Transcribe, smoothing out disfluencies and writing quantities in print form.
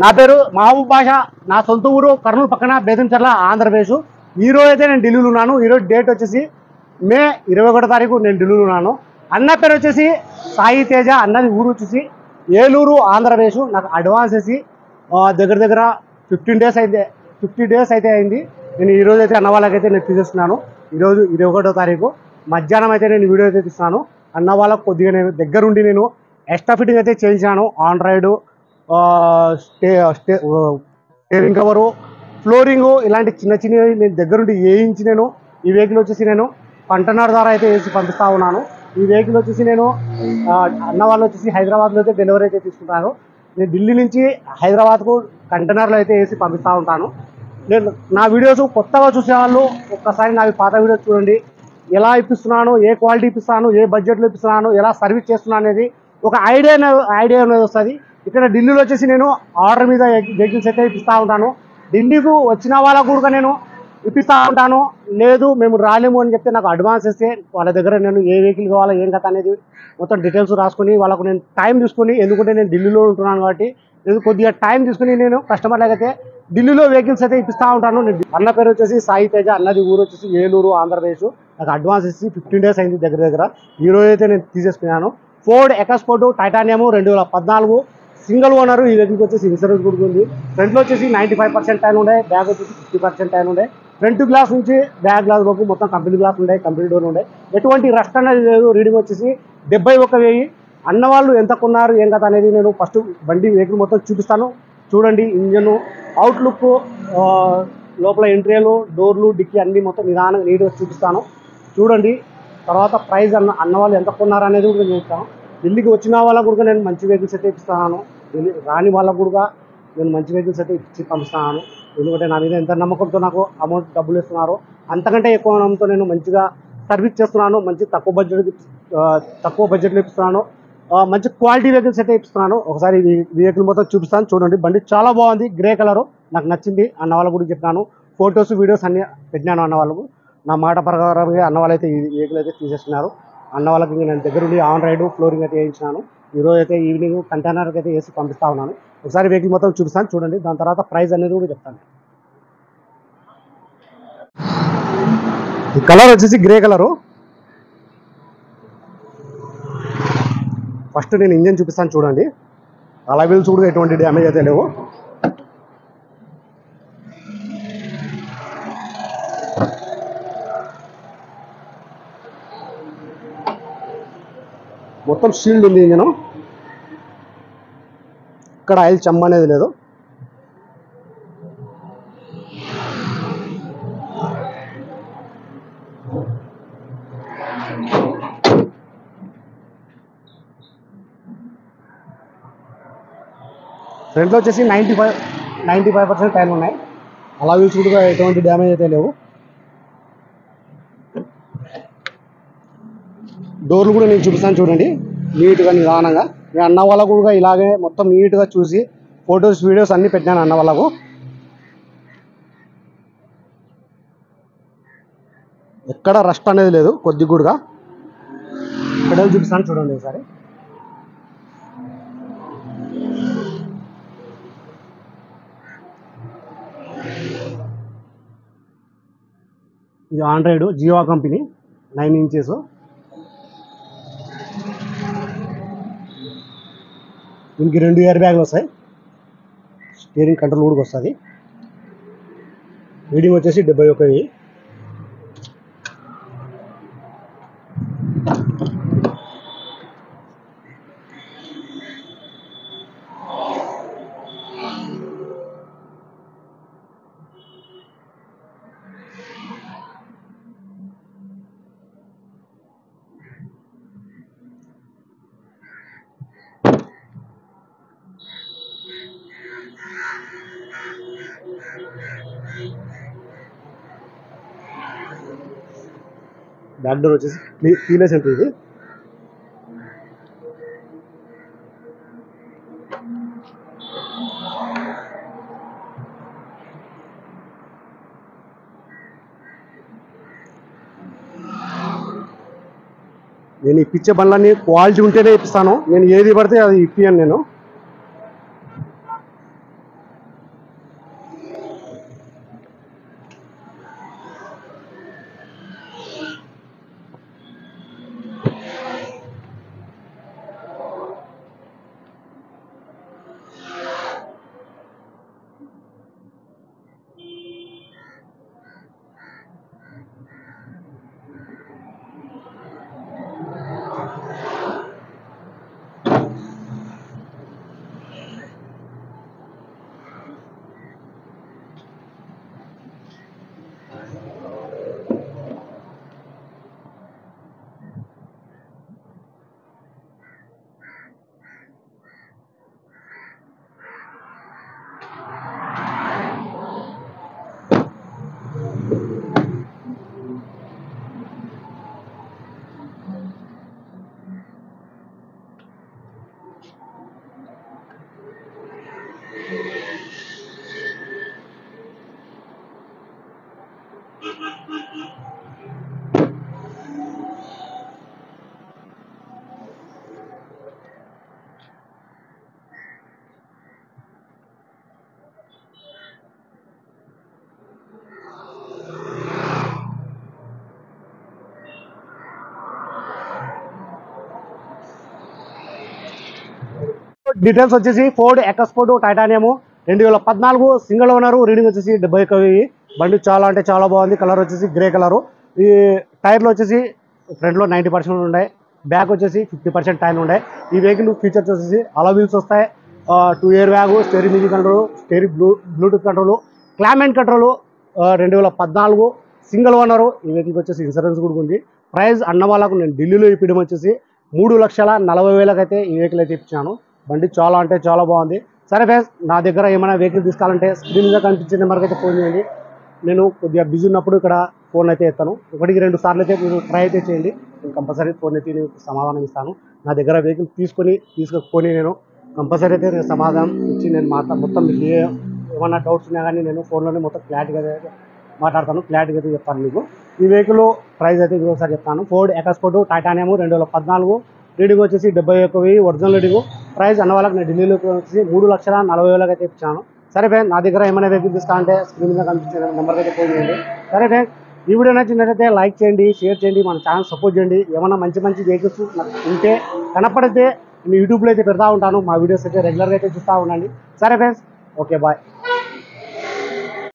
నా పేరు మహబూబ్ బాషా. నా సొంత ఊరు కర్నూలు పక్కన బేతంచెర్ల, ఆంధ్రప్రదేశ్. ఈరోజు అయితే నేను ఢిల్లీలో ఉన్నాను. ఈరోజు డేట్ వచ్చేసి మే 21 తారీఖు నేను ఢిల్లీలో ఉన్నాను. అన్న పేరు వచ్చేసి సాయి తేజ. అన్నది ఊరు వచ్చేసి ఏలూరు, ఆంధ్రప్రదేశ్. నాకు అడ్వాన్స్ వేసి దగ్గర దగ్గర 50 డేస్ అయితే అయింది. నేను ఈరోజు అయితే అన్న వాళ్ళకైతే నేను తీసేస్తున్నాను. ఈరోజు 21 తారీఖు మధ్యాహ్నం అయితే నేను వీడియో అయితే తీస్తున్నాను. అన్న వాళ్ళకు కొద్దిగా నేను దగ్గరుండి నేను ఎక్స్ట్రా ఫిట్టింగ్ అయితే చేయించాను. ఆండ్రాయిడ్ స్టీరింగ్ కవరు, ఫ్లోరింగు ఇలాంటి చిన్న చిన్నవి నేను దగ్గరుండి వేయించి నేను ఈ వెహికల్ వచ్చేసి నేను కంటైనర్ ద్వారా అయితే వేసి పంపిస్తూ ఉన్నాను. ఈ వెహికల్ వచ్చేసి నేను అన్న వాళ్ళు వచ్చేసి హైదరాబాద్లో అయితే డెలివరీ అయితే తీసుకుంటాను. నేను ఢిల్లీ నుంచి హైదరాబాద్కు కంటైనర్లో అయితే వేసి పంపిస్తూ ఉంటాను. నేను నా వీడియోస్ కొత్తగా చూసేవాళ్ళు ఒక్కసారి నావి పాత వీడియోస్ చూడండి. ఎలా ఇప్పిస్తున్నాను, ఏ క్వాలిటీ ఇప్పిస్తాను, ఏ బడ్జెట్లో ఇప్పిస్తున్నాను, ఎలా సర్వీస్ చేస్తున్నాను అనేది ఒక ఐడియా అనేది వస్తుంది. ఇక్కడ ఢిల్లీలో వచ్చేసి నేను ఆర్డర్ మీద వెహికల్స్ అయితే ఇప్పిస్తూ ఉంటాను. ఢిల్లీకు వచ్చిన వాళ్ళకు కూడా నేను ఇప్పిస్తూ ఉంటాను. లేదు మేము రాలేము అని చెప్తే నాకు అడ్వాన్స్ ఇస్తే వాళ్ళ దగ్గర నేను ఏ వెహికల్ కావాలో ఏం కథ అనేది మొత్తం డీటెయిల్స్ రాసుకొని వాళ్ళకు నేను టైం తీసుకొని, ఎందుకంటే నేను ఢిల్లీలో ఉంటున్నాను కాబట్టి నేను కొద్దిగా టైం తీసుకుని నేను కస్టమర్లకు అయితే ఢిల్లీలో వెహికల్స్ అయితే ఇప్పిస్తూ ఉంటాను. అన్న పేరు వచ్చేసి సాయి తేజ. అన్నది ఊరు వచ్చేసి ఏలూరు, ఆంధ్రప్రదేశ్. నాకు అడ్వాన్స్ ఇచ్చి 15 డేస్ అయింది దగ్గర దగ్గర. ఈరోజు అయితే నేను తీసేసుకున్నాను. Ford EcoSport titanium 2014 single owner. ఈ వెహికల్కి వచ్చేసి ఇన్సూరెన్స్ కూడా ఉంది. ఫ్రంట్లో వచ్చేసి 95% టైన్ ఉండే, బ్యాక్ వచ్చేసి 50% టైన్ ఉండే. ఫ్రంట్ గ్లాస్ నుంచి బ్యాక్ గ్లాస్ వరకు మొత్తం కంపెనీ గ్లాస్ ఉండే, కంపెనీ డోర్ ఉండే. ఎటువంటి రస్ట్ అనేది లేదు. రీడింగ్ వచ్చేసి 71,000. అన్న వాళ్ళు ఎంత కొన్నారు ఏం కథ అనేది నేను ఫస్ట్ బండి వెహికల్ మొత్తం చూపిస్తాను. చూడండి. ఇంజన్ అవుట్లుక్, లోపల ఎంట్రీలు, డోర్లు, డిక్కీ అన్నీ మొత్తం నిదానంగా నీట్గా చూపిస్తాను. చూడండి. తర్వాత ప్రైస్ అన్న వాళ్ళు ఎంత కొన్నారు అనేది కూడా నేను చెప్తాను. ఢిల్లీకి వచ్చిన వాళ్ళకు కూడా నేను మంచి వెహికల్స్ అయితే ఇప్పిస్తున్నాను. రాని వాళ్ళకు కూడా నేను మంచి వెహికల్స్ అయితే ఇచ్చి పంపిస్తున్నాను. ఎందుకంటే నా మీద ఎంత నమ్మకంతో నాకు అమౌంట్ డబ్బులు ఇస్తున్నారో అంతకంటే ఎక్కువ నమ్మకంతో నేను మంచిగా సర్వీస్ చేస్తున్నాను. మంచి తక్కువ బడ్జెట్లో ఇప్పిస్తున్నాను. మంచి క్వాలిటీ వెహికల్స్ అయితే ఇప్పిస్తున్నాను. ఒకసారి వెహికల్ మొత్తం చూపిస్తాను. చూడండి. బండి చాలా బాగుంది. గ్రే కలరు నాకు నచ్చింది. అన్న వాళ్ళకు కూడా చెప్పినాను. ఫొటోస్, వీడియోస్ అన్నీ పెట్టినాను అన్న వాళ్ళకు. నా మాట ప్రకారంగా అన్న వాళ్ళైతే ఈ వెహికల్ అయితే తీసేస్తున్నారు. అన్న వాళ్ళకి నేను దగ్గరుండి ఆండ్రాయిడ్ ఫ్లోరింగ్ అయితే వేయించినాను. ఈరోజు అయితే ఈవినింగ్ కంటైనర్కి అయితే వేసి పంపిస్తూ ఉన్నాను. ఒకసారి వెహికల్ మొత్తం చూపిస్తాను. చూడండి. దాని తర్వాత ప్రైస్ అనేది కూడా చెప్తాను. ఈ కలర్ వచ్చేసి గ్రే కలరు. ఫస్ట్ నేను ఇంజన్ చూపిస్తాను. చూడండి. అలా వీల్స్ కూడా ఎటువంటి డ్యామేజ్ అయితే లేవు. మొత్తం షీల్డ్ ఉంది ఇంజను. ఇక్కడ ఆయిల్ చెమ్మ అనేది లేదు. ఫ్రంట్లో వచ్చేసి 95% టైర్ ఉన్నాయి. అలా వీల్స్ కూడా ఎటువంటి డ్యామేజ్ అయితే లేవు. డోర్లు కూడా నేను చూపిస్తాను. చూడండి. నీట్గా నిదానంగా. నేను అన్న వాళ్ళకు కూడా ఇలాగే మొత్తం నీట్గా చూసి ఫొటోస్, వీడియోస్ అన్నీ పెట్టినాను అన్న వాళ్ళకు. ఎక్కడ రస్ట్ అనేది లేదు. కొద్ది కూడా పెడల్ చూపిస్తాను. చూడండి ఒకసారి. ఇది ఆండ్రాయిడ్ జియో కంపెనీ 9 ఇంచెస్. దీనికి 2 ఎయిర్ బ్యాగ్లు వస్తాయి. స్టీరింగ్ కంట్రోల్ కూడా వస్తుంది. రీడింగ్ వచ్చేసి 71,000. బ్యాక్ డోర్ వచ్చేసి కీలెస్ ఎంట్రీ. ఇది నేను ఇప్పించే బండ్లన్నీ క్వాలిటీ ఉంటేనే ఇప్పిస్తాను. నేను ఏది పడితే అది ఇప్పియను. నేను డీటెయిల్స్ వచ్చేసి Ford ఎకస్పోర్ట్ titanium 2014 single owner, reading వచ్చేసి 71,000. బండి చాలా అంటే చాలా బాగుంది. కలర్ వచ్చేసి గ్రే కలరు. ఈ టైర్లు వచ్చేసి ఫ్రంట్లో 90% ఉన్నాయి, బ్యాక్ వచ్చేసి 50% టైర్లు ఉన్నాయి. ఈ వెహికల్ ఫీచర్స్ వచ్చేసి అలా వీల్స్ వస్తాయి, 2 air bag, steering music control, steering Bluetooth control, climate control. 2014 single owner. ఈ వెహికల్కి వచ్చేసి ఇన్సూరెన్స్ కూడా ఉంది. ప్రైస్ అన్న వాళ్ళకు నేను ఢిల్లీలో ఇప్పడం వచ్చేసి 3,40,000 అయితే ఈ వెహికల్ అయితే ఇప్పించాను. బండి చాలా అంటే చాలా బాగుంది. సరే ఫ్రెండ్స్, నా దగ్గర ఏమైనా వెహికల్ తీసుకోవాలంటే స్క్రీన్ మీద కనిపించే నెంబర్కి అయితే ఫోన్ చేయండి. నేను కొద్దిగా బిజీ ఉన్నప్పుడు ఇక్కడ ఫోన్ అయితే ఎత్తాను. 1-2 సార్లు అయితే మీరు ట్రై అయితే చేయండి. నేను కంపల్సరీ ఫోన్ అయితే నేను సమాధానం ఇస్తాను. నా దగ్గర వెహికల్ తీసుకొని నేను కంపల్సరీ అయితే నేను సమాధానం ఇచ్చి నేను మొత్తం మీకు ఏమన్నా డౌట్స్ ఉన్నా కానీ నేను ఫోన్లోనే మొత్తం క్లారిటీగా మాట్లాడతాను, క్లారిటీగా అయితే చెప్తాను మీకు. ఈ వెహికల్ ప్రైస్ అయితే ఇంకోసారి చెప్తాను. ఫోర్డ్ ఎకస్పోర్ట్ టైటానియం 2014, రీడింగ్ వచ్చేసి 71,000 ఒరిజినల్ రీడింగ్. ప్రైస్ అన్న వాళ్ళకి నేను ఢిల్లీలోకి వచ్చేసి 3,40,000 అయితే ఇచ్చాను. సరే ఫ్రెండ్, నా దగ్గర ఏమైనా వెహికల్ తీసుకోవాలంటే స్క్రీన్ మీద కనిపించే నెంబర్కి అయితే ఫోన్ చేయండి. సరే ఫ్రెండ్, ఈ వీడియో నచ్చినట్లయితే లైక్ చేయండి, షేర్ చేయండి, మన ఛానల్ సపోర్ట్ చేయండి. ఏమైనా మంచి వెహికల్స్ నాకు ఉంటే కనపడితే నేను యూట్యూబ్లో అయితే పెడతా ఉంటాను. మా వీడియోస్ అయితే రెగ్యులర్గా అయితే చూస్తూ ఉండండి. సరే ఫ్రెండ్స్, ఓకే బాయ్.